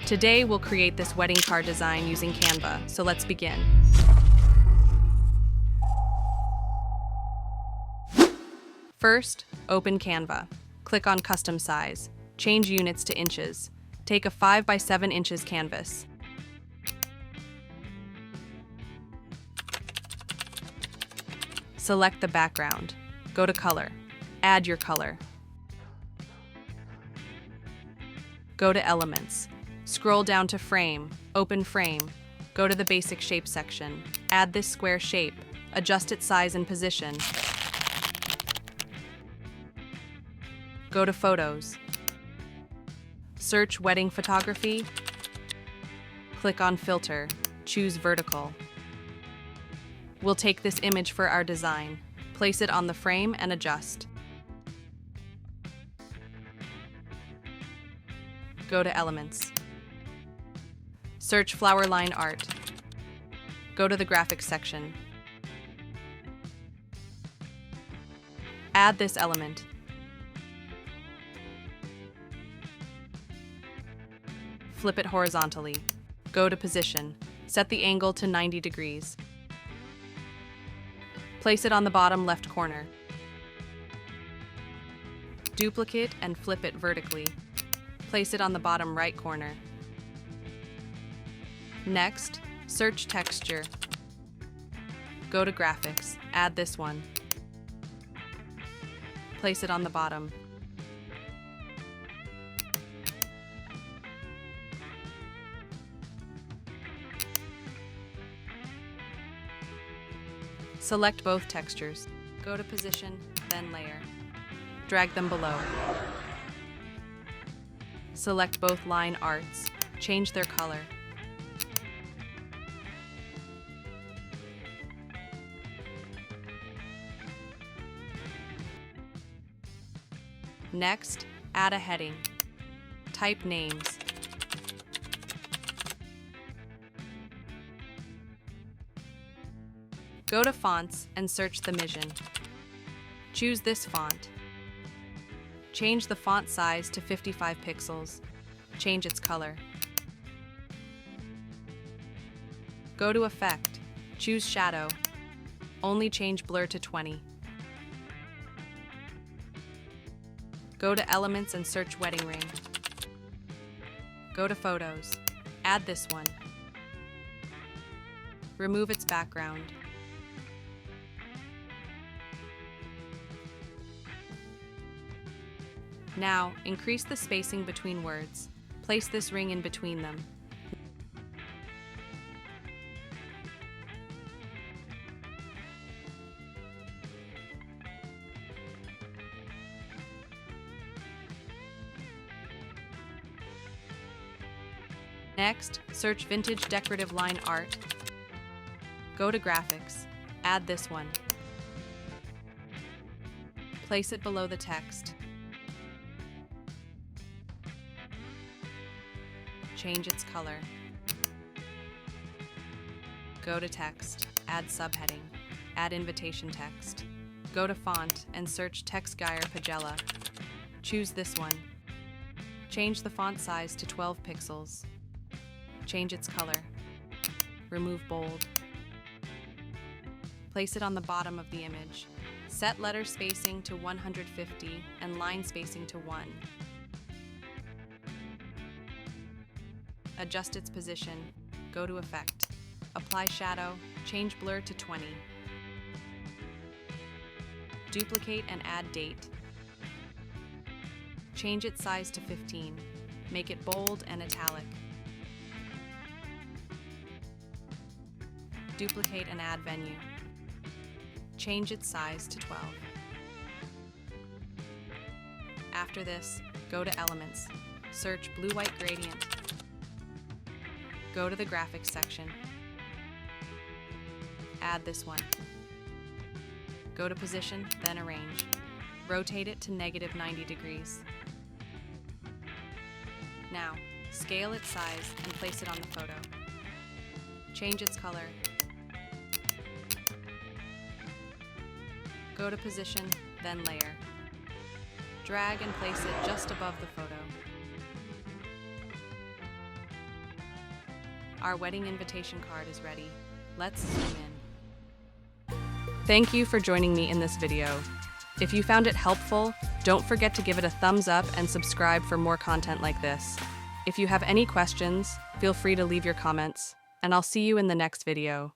Today we'll create this wedding card design using Canva, so let's begin. First, open Canva. Click on Custom Size. Change units to inches. Take a 5 by 7 inches canvas. Select the background. Go to Color. Add your color. Go to Elements. Scroll down to Frame. Open Frame. Go to the Basic Shape section. Add this square shape. Adjust its size and position. Go to Photos. Search Wedding Photography. Click on Filter. Choose Vertical. We'll take this image for our design. Place it on the frame and adjust. Go to Elements. Search Flower Line Art. Go to the Graphics section. Add this element. Flip it horizontally. Go to Position. Set the angle to 90 degrees. Place it on the bottom left corner. Duplicate and flip it vertically. Place it on the bottom right corner. Next, search Texture. Go to Graphics. Add this one. Place it on the bottom. Select both textures. Go to Position, then Layer. Drag them below. Select both line arts. Change their color. Next, add a heading. Type names. Go to Fonts and search Themysion. Choose this font. Change the font size to 55 pixels. Change its color. Go to Effect. Choose Shadow. Only change blur to 20. Go to Elements and search Wedding Ring. Go to Photos. Add this one. Remove its background. Now, increase the spacing between words. Place this ring in between them. Next, search Vintage Decorative Line Art. Go to Graphics. Add this one. Place it below the text. Change its color. Go to Text. Add subheading. Add invitation text. Go to Font and search Tex Gyre Pagella. Choose this one. Change the font size to 12 pixels. Change its color. Remove bold. Place it on the bottom of the image. Set letter spacing to 150 and line spacing to 1. Adjust its position. Go to Effect. Apply shadow. Change blur to 20. Duplicate and add date. Change its size to 15. Make it bold and italic. Duplicate and add venue. Change its size to 12. After this, go to Elements. Search Blue-White Gradient. Go to the Graphics section. Add this one. Go to Position, then Arrange. Rotate it to -90 degrees. Now, scale its size and place it on the photo. Change its color. Go to Position, then Layer. Drag and place it just above the photo. Our wedding invitation card is ready. Let's zoom in. Thank you for joining me in this video. If you found it helpful, don't forget to give it a thumbs up and subscribe for more content like this. If you have any questions, feel free to leave your comments, and I'll see you in the next video.